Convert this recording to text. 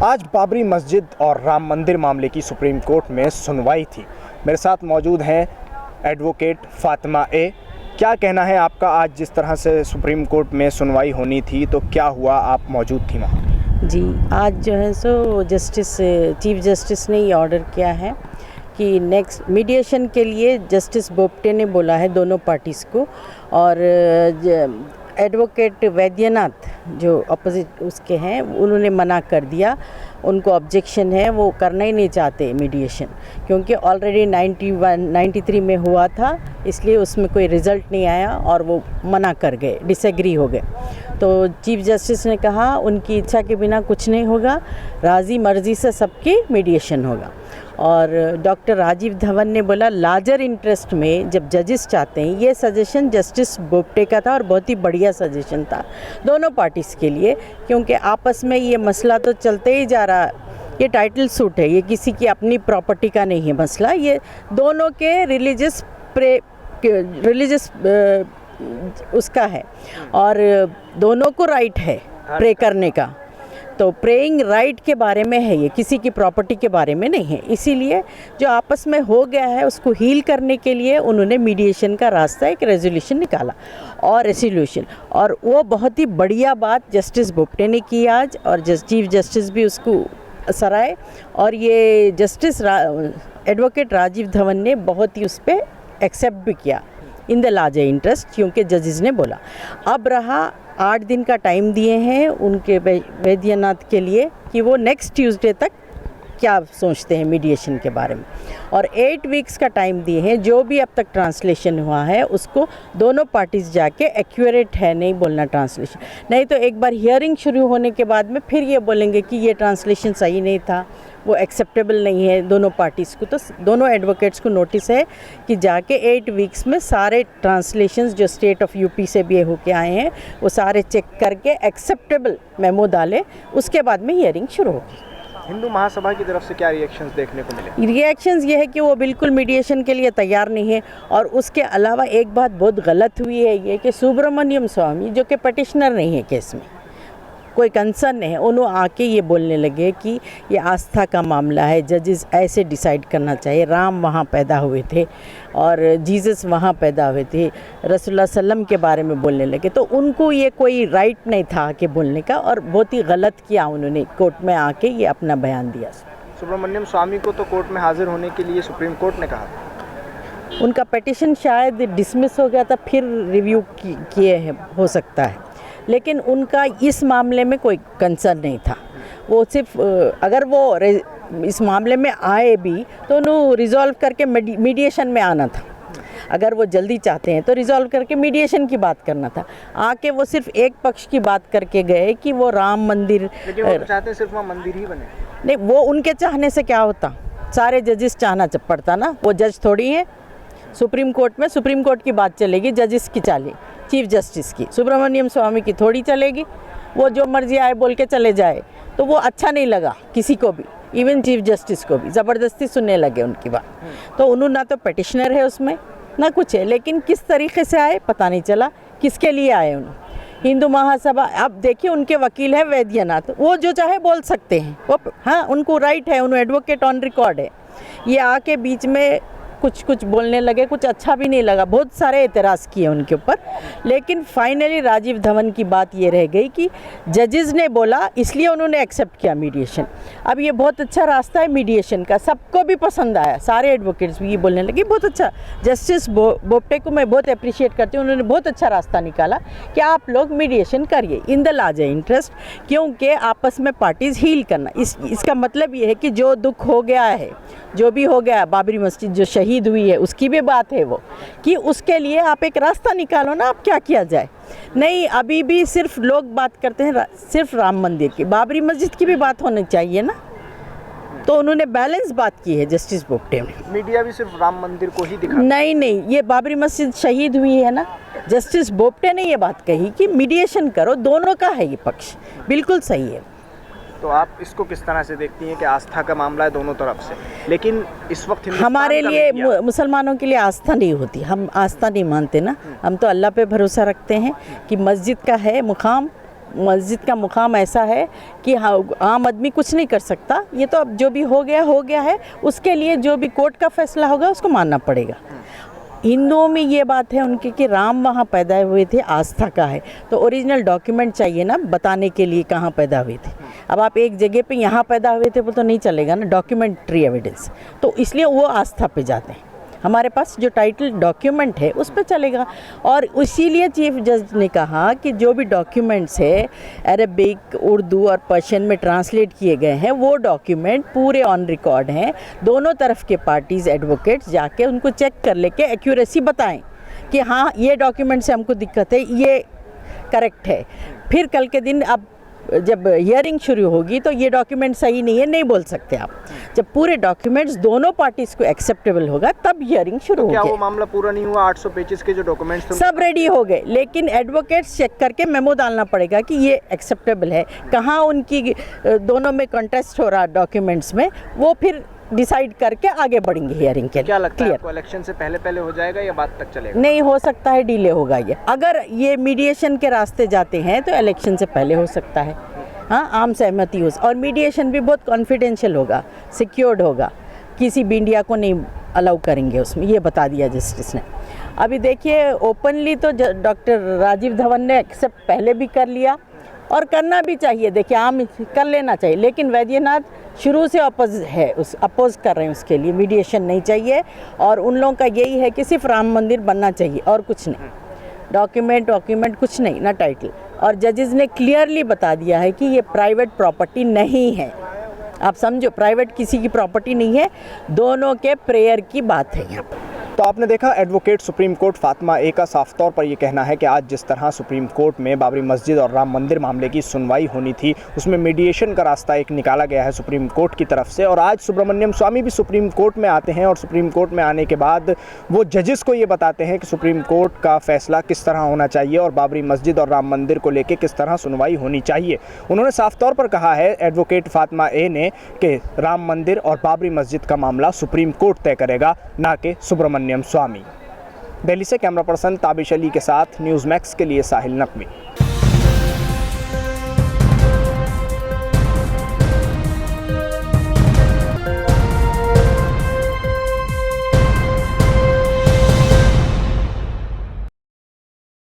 आज बाबरी मस्जिद और राम मंदिर मामले की सुप्रीम कोर्ट में सुनवाई थी। मेरे साथ मौजूद हैं एडवोकेट फातिमा ए। क्या कहना है आपका? आज जिस तरह से सुप्रीम कोर्ट में सुनवाई होनी थी तो क्या हुआ, आप मौजूद थी वहाँ? जी, आज जो है सो चीफ जस्टिस ने ये ऑर्डर किया है कि नेक्स्ट मीडिएशन के लिए जस्टिस बोबटे ने बोला है दोनों पार्टीज़ को, और एडवोकेट वैद्यनाथ जो अपोजिट उसके हैं उन्होंने मना कर दिया। उनको ऑब्जेक्शन है, वो करना ही नहीं चाहते मीडिएशन, क्योंकि ऑलरेडी 93 में हुआ था, इसलिए उसमें कोई रिज़ल्ट नहीं आया और वो मना कर गए, डिसएग्री हो गए। तो चीफ जस्टिस ने कहा उनकी इच्छा के बिना कुछ नहीं होगा, राज़ी मर्ज़ी से सबकी मीडिएशन होगा। और डॉक्टर राजीव धवन ने बोला लार्जर इंटरेस्ट में जब जजेस चाहते हैं, ये सजेशन जस्टिस बोबटे का था और बहुत ही बढ़िया सजेशन था दोनों पार्टीज़ के लिए, क्योंकि आपस में ये मसला तो चलते ही जा रहा। ये टाइटल सूट है, ये किसी की अपनी प्रॉपर्टी का नहीं है मसला, ये दोनों के रिलीजियस उसका है और दोनों को राइट है प्रे करने का। तो प्रेइंग राइट के बारे में है, ये किसी की प्रॉपर्टी के बारे में नहीं है। इसीलिए जो आपस में हो गया है उसको हील करने के लिए उन्होंने मीडिएशन का रास्ता, एक रेजोल्यूशन निकाला और रेसोल्यूशन, और वो बहुत ही बढ़िया बात जस्टिस बोबटे ने की आज, और चीफ जस्टिस भी उसको सराहे, और ये जस्टिस एडवोकेट राजीव धवन ने बहुत ही उस पर एक्सेप्ट भी किया इन द लार्जर इंटरेस्ट, क्योंकि जजेस ने बोला। अब रहा 8 दिन का टाइम दिए हैं उनके वैद्यनाथ के लिए कि वो नेक्स्ट ट्यूसडे तक क्या सोचते हैं मीडिएशन के बारे में, और 8 वीक्स का टाइम दिए हैं। जो भी अब तक ट्रांसलेशन हुआ है उसको दोनों पार्टीज जाके एक्यूरेट है नहीं बोलना ट्रांसलेशन, नहीं तो एक बार हियरिंग शुरू होने के बाद में फिर ये बोलेंगे कि ये ट्रांसलेशन सही नहीं था, वो एक्सेप्टेबल नहीं है दोनों पार्टीज़ को। तो दोनों एडवोकेट्स को नोटिस है कि जाके 8 वीक्स में सारे ट्रांसलेशंस जो स्टेट ऑफ यूपी से भी होके आए हैं वो सारे चेक करके एक्सेप्टेबल मेमो डाले, उसके बाद में हियरिंग शुरू होगी। हिंदू महासभा की तरफ से क्या रिएक्शंस देखने को मिले? रिएक्शंस ये है कि वो बिल्कुल मीडिएशन के लिए तैयार नहीं है, और उसके अलावा एक बात बहुत गलत हुई है ये कि सुब्रमण्यम स्वामी जो कि पटिशनर नहीं है केस में, कोई कंसर्न नहीं है, उन्होंने आके ये बोलने लगे कि ये आस्था का मामला है, जजेस ऐसे डिसाइड करना चाहिए। राम वहाँ पैदा हुए थे और जीसस वहाँ पैदा हुए थे, रसूलुल्लाह सल्लम के बारे में बोलने लगे, तो उनको ये कोई राइट नहीं था आके बोलने का, और बहुत ही गलत किया उन्होंने कोर्ट में आके ये अपना बयान दिया। सुब्रमण्यम स्वामी को तो कोर्ट में हाजिर होने के लिए सुप्रीम कोर्ट ने कहा, उनका पिटीशन शायद डिसमिस हो गया था, फिर रिव्यू किए हैं हो सकता है, लेकिन उनका इस मामले में कोई कंसर्न नहीं था। वो सिर्फ अगर वो इस मामले में आए भी तो उन्हें रिजॉल्व करके मीडिएशन में आना था। अगर वो जल्दी चाहते हैं तो रिजॉल्व करके मीडिएशन की बात करना था, आके वो सिर्फ एक पक्ष की बात करके गए कि वो राम मंदिर, लेकिन वो चाहते हैं सिर्फ वहाँ मंदिर ही बने। नहीं, वो उनके चाहने से क्या होता, सारे जजेस चाहना पड़ता ना, वो जज थोड़ी हैं। सुप्रीम कोर्ट में सुप्रीम कोर्ट की बात चलेगी, जजेस की चले, चीफ जस्टिस की, सुब्रमण्यम स्वामी की थोड़ी चलेगी। वो जो मर्जी आए बोल के चले जाए तो वो अच्छा नहीं लगा किसी को भी, इवन चीफ जस्टिस को भी ज़बरदस्ती सुनने लगे उनकी बात। तो उन्होंने ना तो पिटिशनर है उसमें ना कुछ है, लेकिन किस तरीके से आए पता नहीं चला, किसके लिए आए उन्होंने। हिंदू महासभा, अब देखिए उनके वकील हैं वैद्यनाथ, वो जो चाहे बोल सकते हैं, वो हाँ उनको राइट है, उन्होंने एडवोकेट ऑन रिकॉर्ड है। ये आके बीच में कुछ बोलने लगे, कुछ अच्छा भी नहीं लगा, बहुत सारे एतराज़ किए उनके ऊपर, लेकिन फाइनली राजीव धवन की बात ये रह गई कि जजेस ने बोला इसलिए उन्होंने एक्सेप्ट किया मीडिएशन। अब ये बहुत अच्छा रास्ता है मीडिएशन का, सबको भी पसंद आया, सारे एडवोकेट्स भी ये बोलने लगे बहुत अच्छा। जस्टिस बोबटे को मैं बहुत अप्रिशिएट करती हूँ, उन्होंने बहुत अच्छा रास्ता निकाला कि आप लोग मीडिएशन करिए इन द लार्जर इंटरेस्ट, क्योंकि आपस में पार्टीज़ हील करना। इसका मतलब ये है कि जो दुख हो गया है, जो भी हो गया, बाबरी मस्जिद जो शहीद हुई है उसकी भी बात है वो, कि उसके लिए आप एक रास्ता निकालो ना, आप क्या किया जाए। नहीं, अभी भी सिर्फ लोग बात करते हैं सिर्फ राम मंदिर की, बाबरी मस्जिद की भी बात होनी चाहिए ना। तो उन्होंने बैलेंस बात की है जस्टिस बोबटे ने। मीडिया भी सिर्फ राम मंदिर को ही दिखा, नहीं, ये बाबरी मस्जिद शहीद हुई है ना, जस्टिस बोबटे ने ये बात कही कि मीडिएशन करो, दोनों का है ये पक्ष, बिल्कुल सही है। तो आप इसको किस तरह से देखती हैं कि आस्था का मामला है दोनों तरफ से, लेकिन इस वक्त हमारे लिए मुसलमानों के लिए आस्था नहीं होती, हम आस्था नहीं मानते ना, हम तो अल्लाह पे भरोसा रखते हैं कि मस्जिद का है मुकाम, मस्जिद का मुकाम ऐसा है कि हाँ, आम आदमी कुछ नहीं कर सकता। ये तो अब जो भी हो गया है, उसके लिए जो भी कोर्ट का फैसला होगा उसको मानना पड़ेगा। हिंदुओं में ये बात है उनकी कि राम वहाँ पैदा हुए थे, आस्था का है, तो ओरिजिनल डॉक्यूमेंट चाहिए ना बताने के लिए कहाँ पैदा हुए थे। अब आप एक जगह पे यहाँ पैदा हुए थे वो तो नहीं चलेगा ना, डॉक्यूमेंट्री एविडेंस, तो इसलिए वो आस्था पे जाते हैं। हमारे पास जो टाइटल डॉक्यूमेंट है उस पर चलेगा। और इसीलिए चीफ जज ने कहा कि जो भी डॉक्यूमेंट्स है अरबिक, उर्दू और पर्शियन में ट्रांसलेट किए गए हैं, वो डॉक्यूमेंट पूरे ऑन रिकॉर्ड हैं। दोनों तरफ के पार्टीज़ एडवोकेट्स जाके उनको चेक कर लेके एक्यूरेसी बताएं कि हाँ ये डॉक्यूमेंट से हमको दिक्कत है, ये करेक्ट है। फिर कल के दिन अब जब हियरिंग शुरू होगी तो ये डॉक्यूमेंट सही नहीं है नहीं बोल सकते आप। जब पूरे डॉक्यूमेंट्स दोनों पार्टीज को एक्सेप्टेबल होगा तब हियरिंग शुरू होगी। क्या वो मामला पूरा नहीं हुआ? 800 पेजेस के जो डॉक्यूमेंट्स थे सब रेडी हो गए, लेकिन एडवोकेट्स चेक करके मेमो डालना पड़ेगा कि ये एक्सेप्टेबल है, कहाँ उनकी दोनों में कंटेस्ट हो रहा डॉक्यूमेंट्स में, वो फिर डिसाइड करके आगे बढ़ेंगे हियरिंग के लिए। क्या लगता है आपको इलेक्शन से पहले हो जाएगा या बाद तक चलेगा? नहीं, हो सकता है डिले होगा ये। अगर ये मीडिएशन के रास्ते जाते हैं तो इलेक्शन से पहले हो सकता है। हाँ, आम सहमति हो, और मीडिएशन भी बहुत कॉन्फिडेंशियल होगा, सिक्योर्ड होगा, किसी भी इंडिया को नहीं अलाउ करेंगे उसमें, ये बता दिया जस्टिस ने। अभी देखिए ओपनली तो डॉक्टर राजीव धवन ने एक्सेप्ट पहले भी कर लिया और करना भी चाहिए, देखिए आम कर लेना चाहिए, लेकिन वैद्यनाथ शुरू से अपोज कर रहे हैं उसके लिए, मीडिएशन नहीं चाहिए। और उन लोगों का यही है कि सिर्फ राम मंदिर बनना चाहिए और कुछ नहीं, डॉक्यूमेंट कुछ नहीं ना टाइटल। और जजेस ने क्लियरली बता दिया है कि ये प्राइवेट प्रॉपर्टी नहीं है। आप समझो, प्राइवेट किसी की प्रॉपर्टी नहीं है, दोनों के प्रेयर की बात है यहाँ पर। तो आपने देखा एडवोकेट सुप्रीम कोर्ट फातिमा ए का साफ तौर पर ये कहना है कि आज जिस तरह सुप्रीम कोर्ट में बाबरी मस्जिद और राम मंदिर मामले की सुनवाई होनी थी, उसमें मीडिएशन का रास्ता एक निकाला गया है सुप्रीम कोर्ट की तरफ से। और आज सुब्रमण्यम स्वामी भी सुप्रीम कोर्ट में आते हैं और सुप्रीम कोर्ट में आने के बाद वो जजेस को ये बताते हैं कि सुप्रीम कोर्ट का फैसला किस तरह होना चाहिए और बाबरी मस्जिद और राम मंदिर को लेकर किस तरह सुनवाई होनी चाहिए। उन्होंने साफ तौर पर कहा है एडवोकेट फातिमा ए ने कि राम मंदिर और बाबरी मस्जिद का मामला सुप्रीम कोर्ट तय करेगा, ना कि सुब्रमण्यम स्वामी। दिल्ली से कैमरा पर्सन ताबिश अली के साथ न्यूज़ मैक्स के लिए साहिल नकवी।